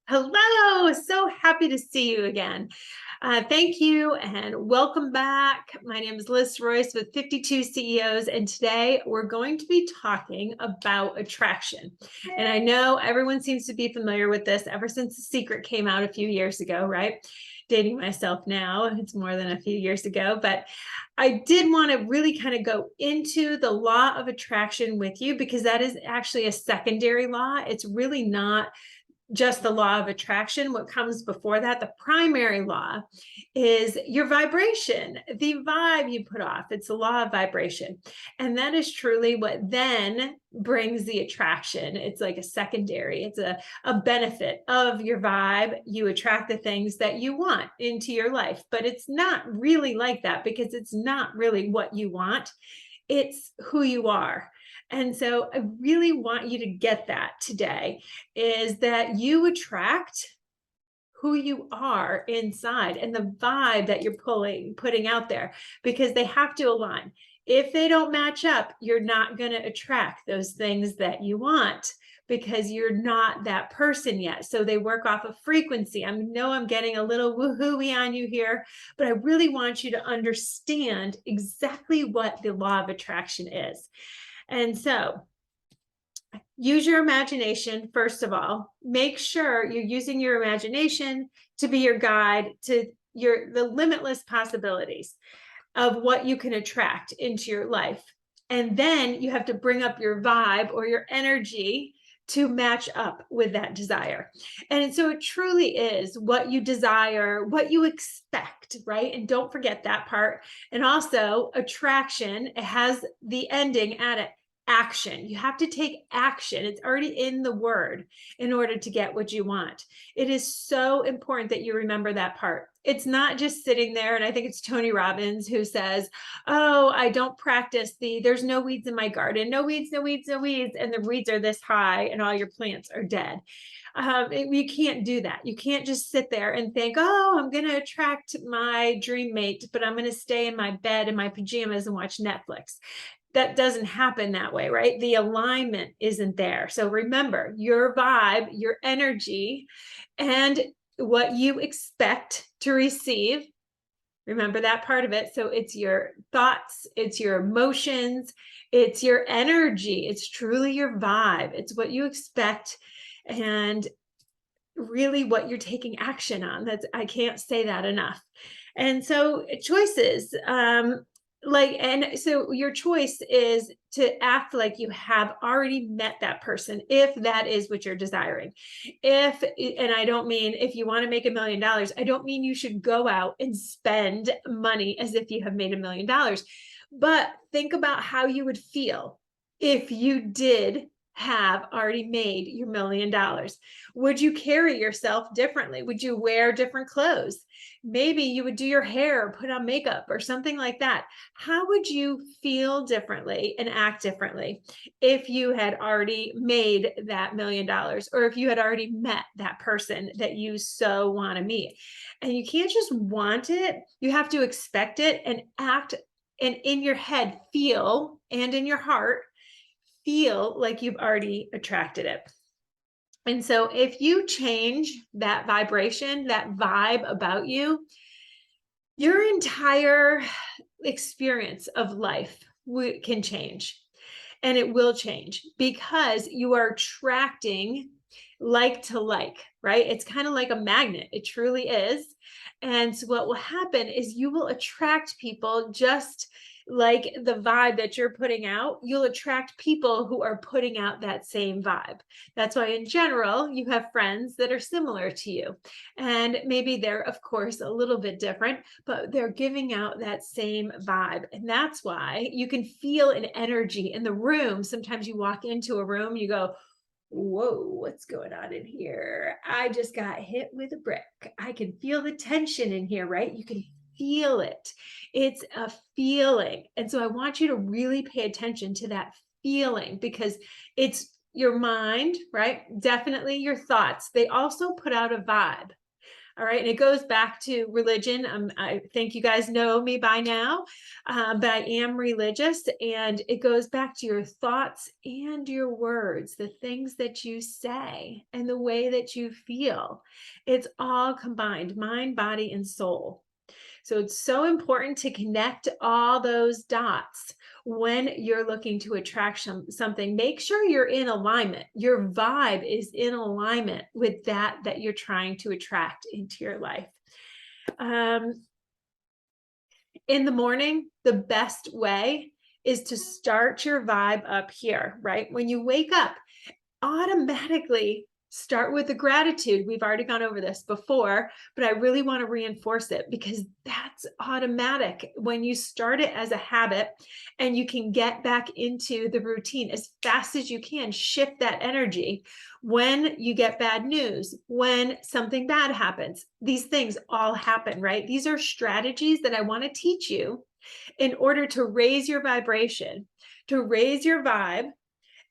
Hello, so happy to see you again. Thank you and welcome back. My name is Liz Royce with 52 CEOs, and today we're going to be talking about attraction. And I know everyone seems to be familiar with this ever since The Secret came out a few years ago, right? Dating myself now, it's more than a few years ago, but I did want to really kind of go into the law of attraction with you because that is actually a secondary law. It's really not just the law of attraction. What comes before that, the primary law, is your vibration, the vibe you put off. It's the law of vibration. And that is truly what then brings the attraction. It's like a secondary, it's a benefit of your vibe. You attract the things that you want into your life, but it's not really like that because it's not really what you want. It's who you are. And so I really want you to get that today, is that you attract who you are inside and the vibe that you're putting out there, because they have to align. If they don't match up, you're not going to attract those things that you want because you're not that person yet. So they work off of frequency. I know I'm getting a little woohooey on you here, but I really want you to understand exactly what the law of attraction is. And so use your imagination. First of all, make sure you're using your imagination to be your guide to the limitless possibilities of what you can attract into your life. And then you have to bring up your vibe or your energy to match up with that desire. And so it truly is what you desire, what you expect, right? And don't forget that part. And also, attraction, it has the ending at it. Action. You have to take action. It's already in the word in order to get what you want. It is so important that you remember that part. It's not just sitting there. And I think it's Tony Robbins who says, oh, I don't practice there's no weeds in my garden, no weeds, no weeds, no weeds. And the weeds are this high and all your plants are dead. You can't do that. You can't just sit there and think, oh, I'm going to attract my dream mate, but I'm going to stay in my bed in my pajamas and watch Netflix. That doesn't happen that way, right? The alignment isn't there. So remember, your vibe, your energy, and what you expect to receive. Remember that part of it. So it's your thoughts, it's your emotions, it's your energy. It's truly your vibe. It's what you expect and really what you're taking action on. I can't say that enough. And so choices, and so your choice is to act like you have already met that person, if that is what you're desiring. And I don't mean if you want to make $1 million, I don't mean you should go out and spend money as if you have made $1 million, but think about how you would feel if you did have already made your $1 million. Would you carry yourself differently? Would you wear different clothes? Maybe you would do your hair or put on makeup or something like that. How would you feel differently and act differently if you had already made that $1 million, or if you had already met that person that you so want to meet? And you can't just want it, you have to expect it and act, and in your head feel, and in your heart feel like you've already attracted it. And so if you change that vibration, that vibe about you, your entire experience of life can change. And it will change because you are attracting like to like, right? It's kind of like a magnet. It truly is. And so what will happen is you will attract people just like the vibe that you're putting out. You'll attract people who are putting out that same vibe. That's why in general, you have friends that are similar to you. And maybe they're, of course, a little bit different, but they're giving out that same vibe. And that's why you can feel an energy in the room. Sometimes you walk into a room, you go, whoa, what's going on in here? I just got hit with a brick. I can feel the tension in here, right? You can feel it. It's a feeling. And so I want you to really pay attention to that feeling, because it's your mind, right? Definitely your thoughts. They also put out a vibe. All right. And it goes back to religion. I think you guys know me by now, but I am religious, and it goes back to your thoughts and your words, the things that you say and the way that you feel. It's all combined, mind, body, and soul. So it's so important to connect all those dots when you're looking to attract something. Make sure you're in alignment. Your vibe is in alignment with that you're trying to attract into your life. In the morning, the best way is to start your vibe up here, right? When you wake up, automatically start with the gratitude. We've already gone over this before, but I really want to reinforce it because that's automatic when you start it as a habit, and you can get back into the routine as fast as you can. Shift that energy when you get bad news, when something bad happens. These things all happen, right? These are strategies that I want to teach you in order to raise your vibration, to raise your vibe,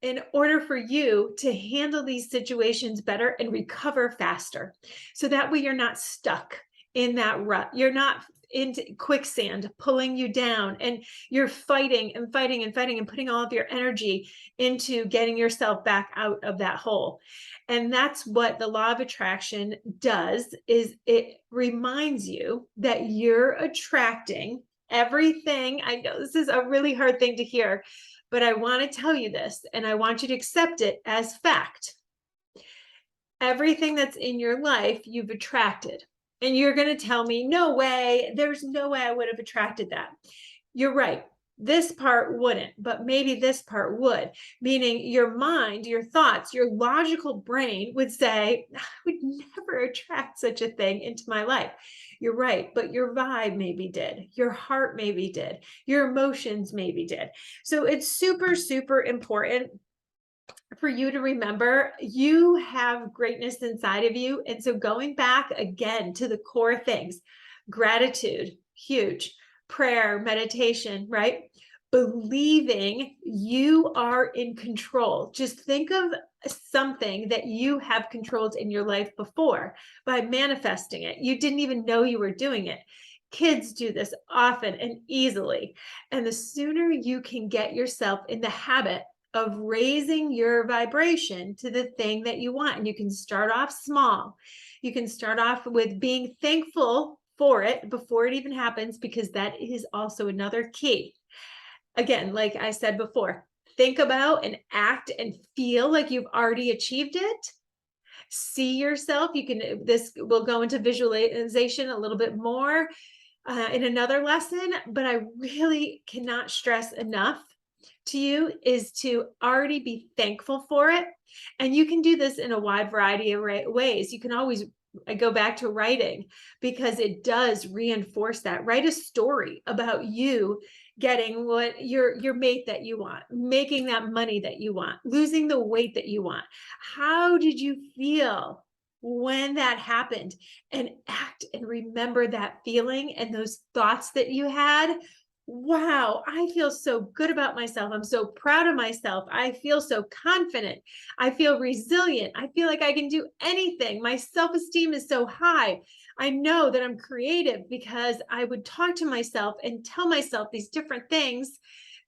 in order for you to handle these situations better and recover faster. So that way you're not stuck in that rut. You're not into quicksand pulling you down, and you're fighting and fighting and fighting and putting all of your energy into getting yourself back out of that hole. And that's what the law of attraction does, is it reminds you that you're attracting everything. I know this is a really hard thing to hear, but I want to tell you this, and I want you to accept it as fact. Everything that's in your life, you've attracted. And you're going to tell me, no way, there's no way I would have attracted that. You're right. This part wouldn't, but maybe this part would. Meaning your mind, your thoughts, your logical brain would say, I would never attract such a thing into my life. You're right, but your vibe maybe did. Your heart maybe did. Your emotions maybe did. So it's super, super important for you to remember you have greatness inside of you. And so going back again to the core things, gratitude, huge, prayer, meditation, right? Believing you are in control. Just think of something that you have controlled in your life before by manifesting it. You didn't even know you were doing it. Kids do this often and easily. And the sooner you can get yourself in the habit of raising your vibration to the thing that you want, and you can start off small. You can start off with being thankful for it before it even happens, because that is also another key. Again, like I said before, think about and act and feel like you've already achieved it. See yourself. This will go into visualization a little bit more in another lesson, but I really cannot stress enough to you is to already be thankful for it. And you can do this in a wide variety of ways. You can always go back to writing, because it does reinforce that. Write a story about you getting what your mate that you want, making that money that you want, losing the weight that you want. How did you feel when that happened? And act and remember that feeling and those thoughts that you had. Wow, I feel so good about myself. I'm so proud of myself. I feel so confident. I feel resilient. I feel like I can do anything. My self-esteem is so high. I know that I'm creative because I would talk to myself and tell myself these different things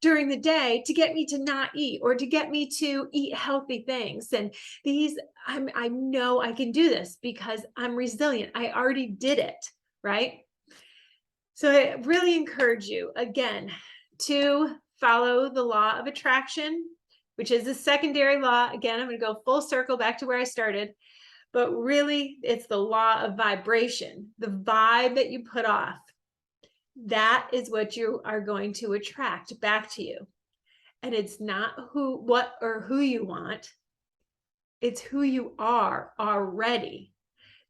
during the day to get me to not eat, or to get me to eat healthy things. And I know I can do this because I'm resilient. I already did it, right? So I really encourage you, again, to follow the law of attraction, which is a secondary law. Again, I'm going to go full circle back to where I started, but really it's the law of vibration, the vibe that you put off. That is what you are going to attract back to you. And it's not what or who you want. It's who you are already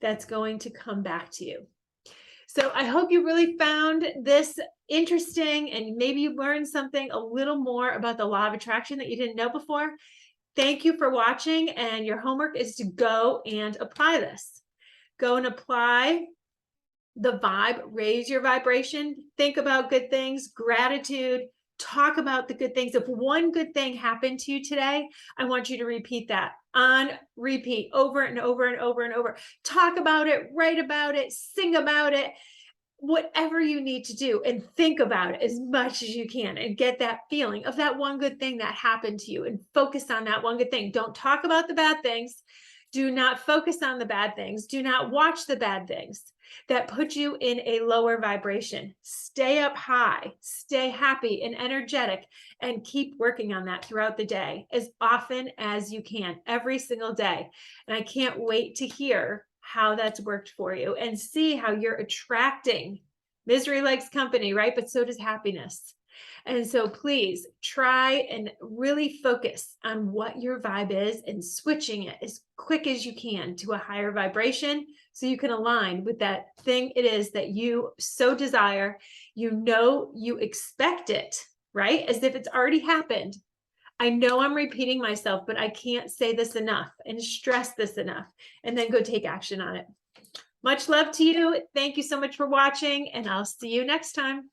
that's going to come back to you. So I hope you really found this interesting, and maybe you learned something a little more about the law of attraction that you didn't know before. Thank you for watching, and your homework is to go and apply this. Go and apply the vibe, raise your vibration, think about good things, gratitude, Talk about the good things. If one good thing happened to you today, I want you to repeat that on repeat over and over and over and over. Talk about it, write about it, sing about it, whatever you need to do, and think about it as much as you can and get that feeling of that one good thing that happened to you and focus on that one good thing. Don't talk about the bad things. Do not focus on the bad things. Do not watch the bad things that put you in a lower vibration. Stay up high, stay happy and energetic, and keep working on that throughout the day as often as you can, every single day. And I can't wait to hear how that's worked for you and see how you're attracting. Misery likes company, right? But so does happiness. And so please try and really focus on what your vibe is and switching it as quick as you can to a higher vibration so you can align with that thing it is that you so desire. You know, you expect it, right? As if it's already happened. I know I'm repeating myself, but I can't say this enough and stress this enough, and then go take action on it. Much love to you. Thank you so much for watching, and I'll see you next time.